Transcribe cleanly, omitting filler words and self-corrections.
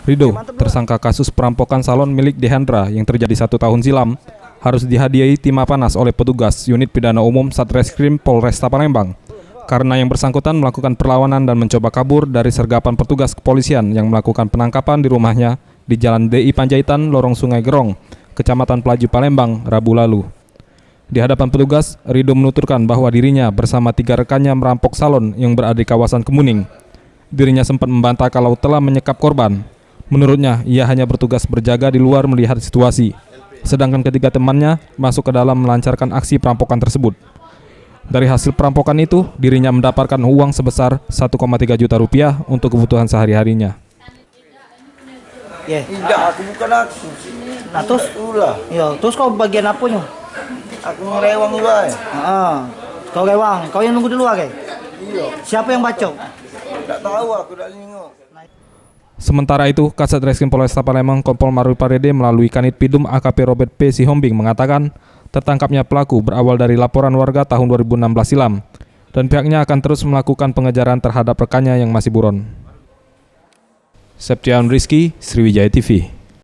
Rido, tersangka kasus perampokan salon milik Dehandra yang terjadi 1 tahun silam, harus dihadiahi timah panas oleh petugas unit pidana umum Satreskrim Polresta Palembang karena yang bersangkutan melakukan perlawanan dan mencoba kabur dari sergapan petugas kepolisian yang melakukan penangkapan di rumahnya di Jalan DI Panjaitan, Lorong Sungai Gerong, Kecamatan Pelaju Palembang, Rabu lalu. Di hadapan petugas, Rido menuturkan bahwa dirinya bersama 3 rekannya merampok salon yang berada di kawasan Kemuning. Dirinya sempat membantah kalau telah menyekap korban. Menurutnya, ia hanya bertugas berjaga di luar melihat situasi. Sedangkan ketiga temannya masuk ke dalam melancarkan aksi perampokan tersebut. Dari hasil perampokan itu, dirinya mendapatkan uang sebesar 1,3 juta rupiah untuk kebutuhan sehari-harinya. Tidak, aku bukan aku. Nah terus? Ya, terus kau bagian apanya? Aku ngerewang juga. Kau rewang, kau yang nunggu di luar ya? Iya. Siapa yang bacok? Tak tahu, aku tak nengok. Sementara itu, Kasat Reskrim Polresta Palembang Kompol Marwi Parede melalui Kanit Pidum AKP Robert P. Sihombing mengatakan tertangkapnya pelaku berawal dari laporan warga tahun 2016 silam dan pihaknya akan terus melakukan pengejaran terhadap rekannya yang masih buron. Septian Rizky, Sriwijaya TV.